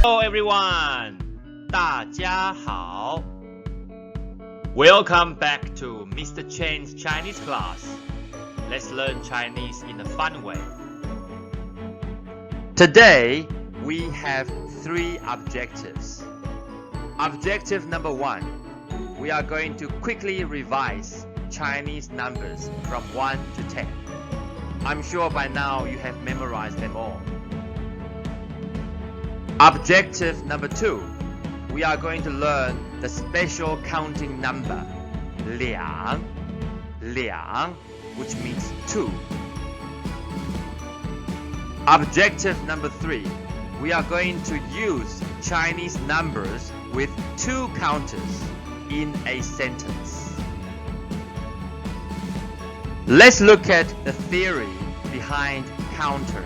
Hello everyone, 大家好. Welcome back to Mr. Chen's Chinese class. Let's learn Chinese in a fun way. Today, we have 3 objectives. Objective number 1, we are going to quickly revise Chinese numbers from 1 to 10. I'm sure by now you have memorized them all. Objective number 2, we are going to learn the special counting number, liang, which means 2. Objective number 3, we are going to use Chinese numbers with 2 counters in a sentence. Let's look at the theory behind counters.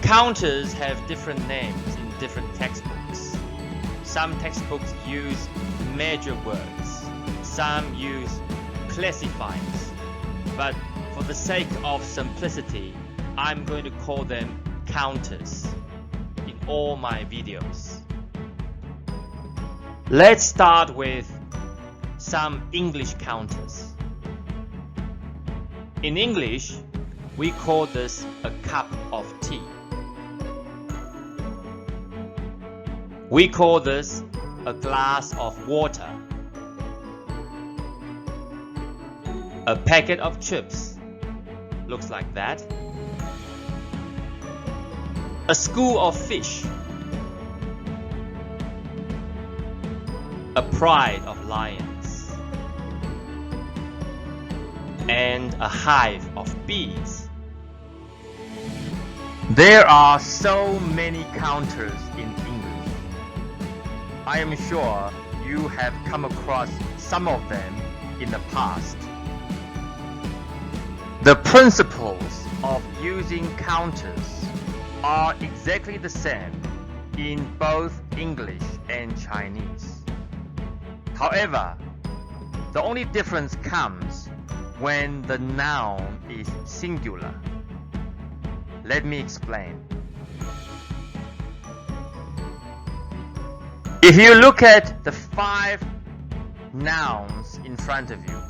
Counters have different names in different textbooks. Some textbooks use major words, some use classifiers, but for the sake of simplicity, I'm going to call them counters in all my videos. Let's start with some English counters. In English, we call this a cup of tea. We call this a glass of water. A packet of chips looks like that. A school of fish. A pride of lions. And a hive of bees. There are so many counters in English. I am sure you have come across some of them in the past. The principles of using counters are exactly the same in both English and Chinese. However, the only difference comes when the noun is singular. Let me explain. If you look at the 5 nouns in front of you,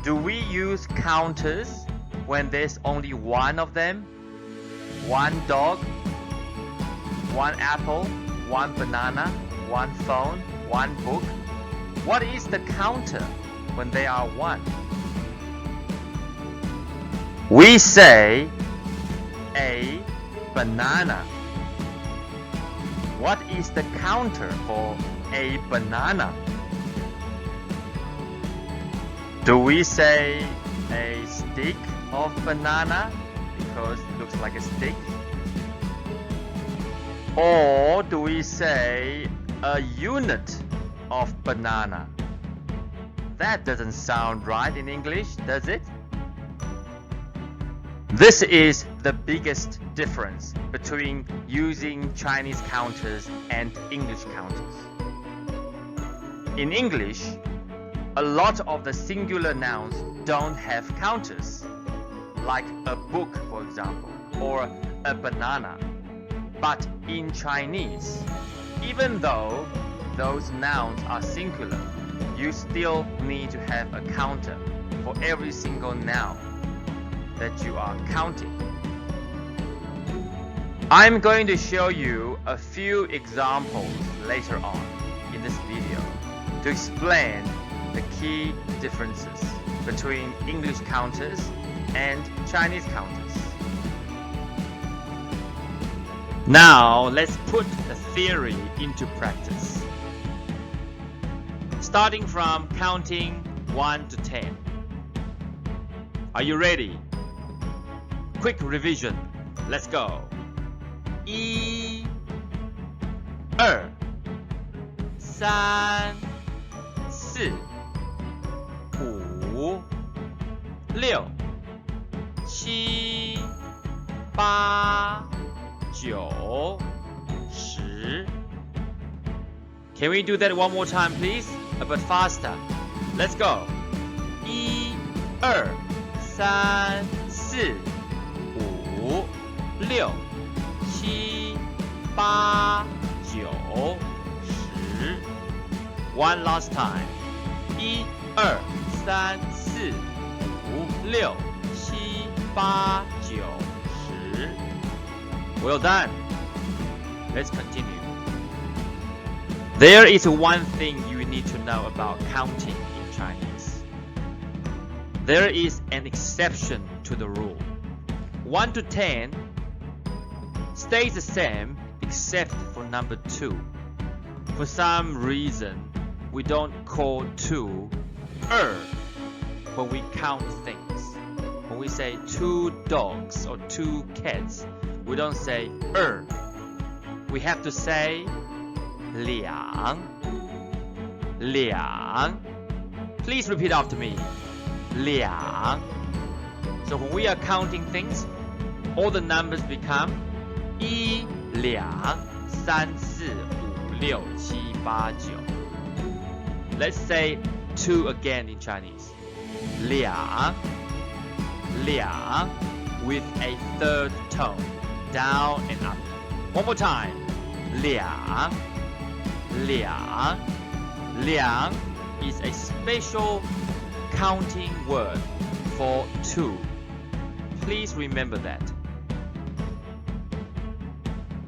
do we use counters when there's only one of them? 1 dog, 1 apple, 1 banana, 1 phone, 1 book. What is the counter when they are 1? We say a banana. What is the counter for a banana? Do we say a stick of banana because it looks like a stick? Or do we say a unit of banana? That doesn't sound right in English, does it? This is the biggest difference between using Chinese counters and English counters. In English, a lot of the singular nouns don't have counters, like a book, for example, or a banana. But in Chinese, even though those nouns are singular, you still need to have a counter for every single noun that you are counting. I'm going to show you a few examples later on in this video to explain the key differences between English counters and Chinese counters. Now let's put the theory into practice. Starting from counting 1 to 10. Are you ready? Quick revision. Let's go. 1 2 3 4 5 6 7 8 9 10. Can we do that one more time, please? But faster. Let's go. 1 2 3 4 5 6七八九十 One last time. 1 2 3 4 5 6 7 8 9 10 Well done. Let's continue. There is one thing you need to know about counting in Chinese. There is an exception to the rule. 1 to 10 stays the same except for number 2. For some reason, we don't call 2 when we count things. When we say 2 dogs or 2 cats, we don't say We have to say 两 Please repeat after me. 两 So when we are counting things, all the numbers become 1 2 3 4 5 6 7 8 9 Let's say 2 again in Chinese. 两 with a third tone, down and up. One more time. 两 is a special counting word for 2. Please remember that.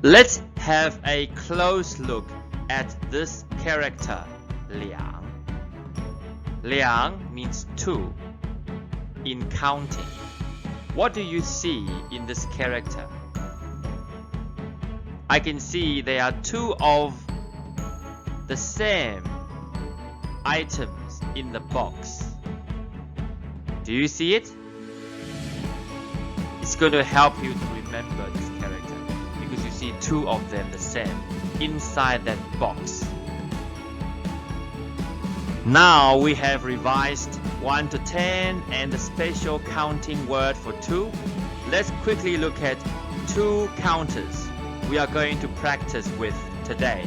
Let's have a close look at this character, liang. Liang means 2 in counting. What do you see in this character? I can see there are 2 of the same items in the box. Do you see it? It's going to help you to remember this character because you see 2 of them the same inside that box. Now we have revised 1 to 10 and the special counting word for 2. Let's quickly look at 2 counters we are going to practice with today.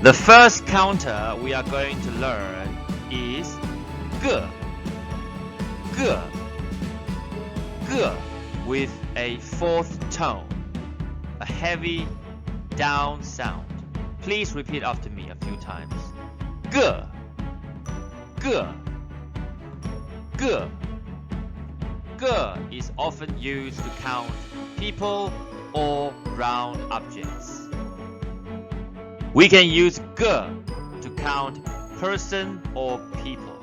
The first counter we are going to learn is 个 with a 4th tone, a heavy down sound. Please repeat after me a few times. 个 is often used to count people or round objects. We can use 个 to count person or people.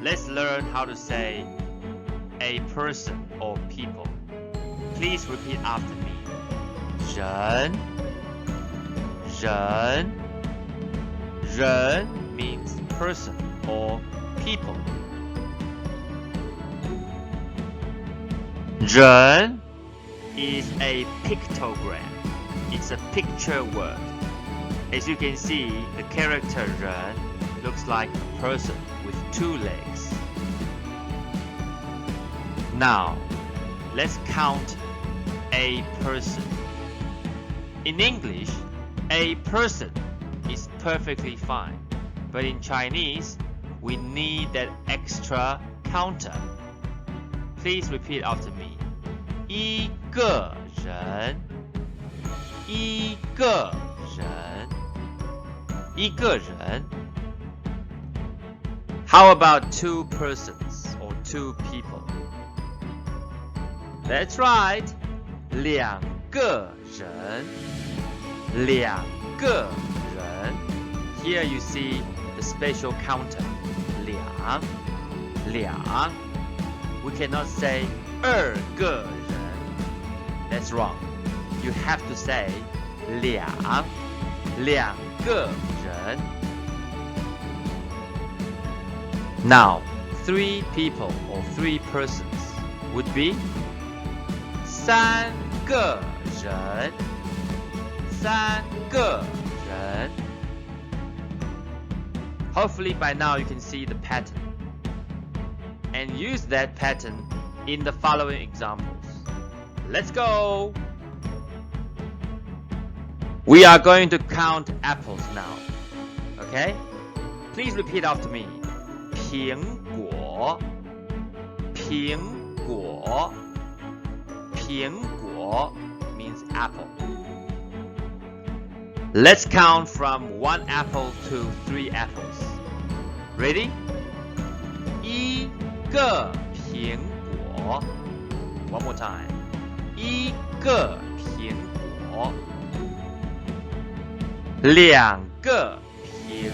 Let's learn how to say a person or people. Please repeat after me. 人 means person or people. 人 is a pictogram. It's a picture word. As you can see, the character 人 looks like a person with 2 legs. Now, let's count a person. In English, a person is perfectly fine. But in Chinese, we need that extra counter. Please repeat after me. 一个人 How about 2 persons or 2 people? That's right. 两个人 Here you see the special counter. 两 We cannot say 二个人 That's wrong. You have to say 两个人 Now, 3 people or 3 persons would be 三个人 Hopefully by now you can see the pattern and use that pattern in the following examples. Let's go! We are going to count apples now. Okay? Please repeat after me. 苹果 苹果 means apple. Let's count from 1 apple to 3 apples. Ready? 1个苹果 One more time. 1个苹果 2个苹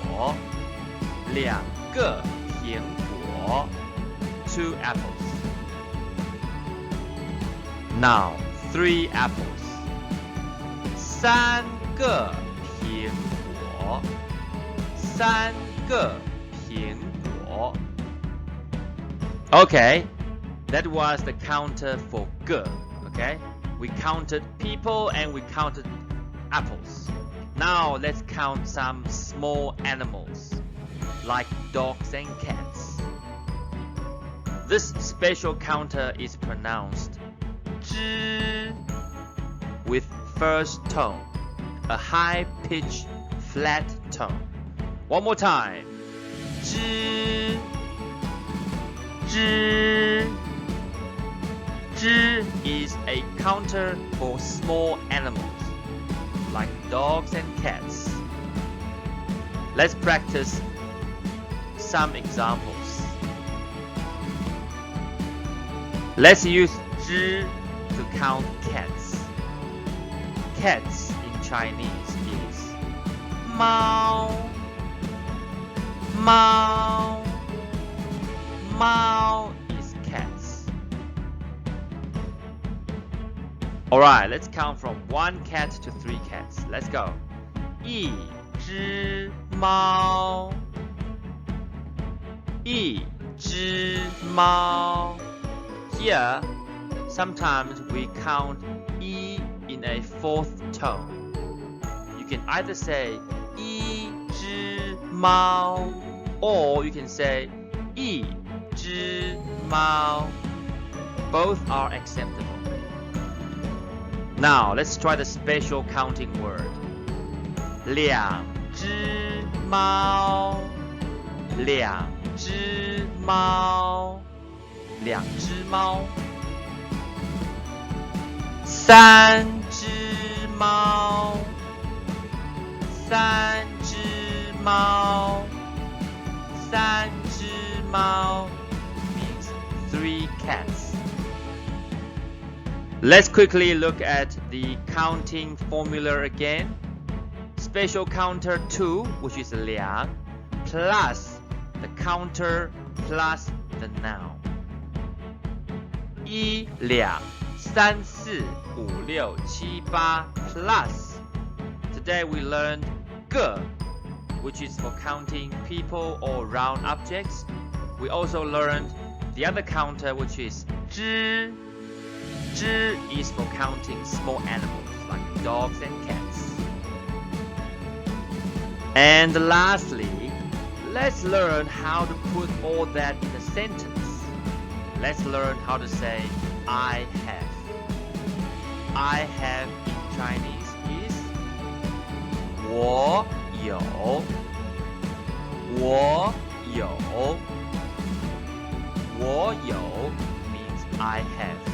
果 2个苹果 2 apples. Now 3 apples. 3个苹果3个苹果 Okay, that was the counter for 个 Okay, we counted people and we counted apples. Now let's count some small animals like dogs and cats. This special counter is pronounced 知 with first tone, a high-pitched flat tone. One more time. 知 知 知 is a counter for small animals like dogs and cats. Let's practice some examples. Let's use 知 to count cats. Cats in Chinese is 猫 猫 猫 is cats. Alright, let's count from 1 cat to 3 cats. Let's go. 一只猫一只猫 Here, sometimes we count 一 in a 4th tone. You can either say 一只猫 or you can say 一只猫 Both are acceptable. Now, let's try the special counting word. 两只猫两只猫两只猫三只猫三只猫三只猫 means 3 cats. Let's quickly look at the counting formula again. Special counter 2, which is 两 plus the counter plus the noun. 一两三四五六七八 plus. Today we learned 个 which is for counting people or round objects. We also learned the other counter, which is 知 知 is for counting small animals like dogs and cats. And lastly, let's learn how to put all that in a sentence. Let's learn how to say I have. I have in Chinese is 我有我有我有 means I have.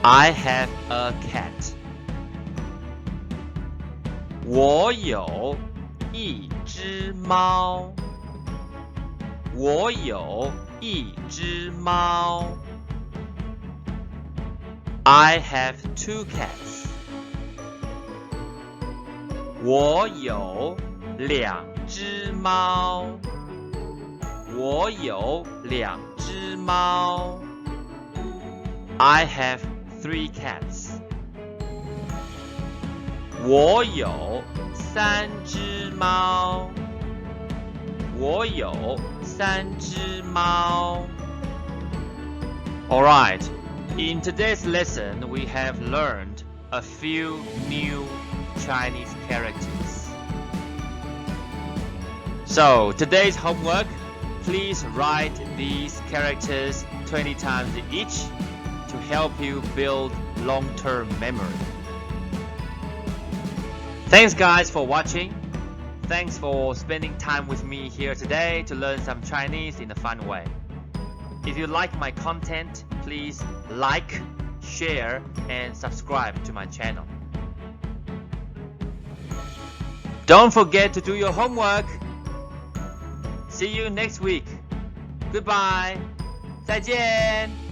I have a cat. 我有一只猫。我有一只猫。I have 2 cats. 我有2只猫。我有2只猫。I have 3 cats. 我有3只猫。我有3只猫。Alright, in today's lesson we have learned a few new Chinese characters. So today's homework, please write these characters 20 times each to help you build long-term memory. Thanks guys for watching. Thanks for spending time with me here today to learn some Chinese in a fun way. If you like my content, please like, share, and subscribe to my channel. Don't forget to do your homework. See you next week. Goodbye. 再见。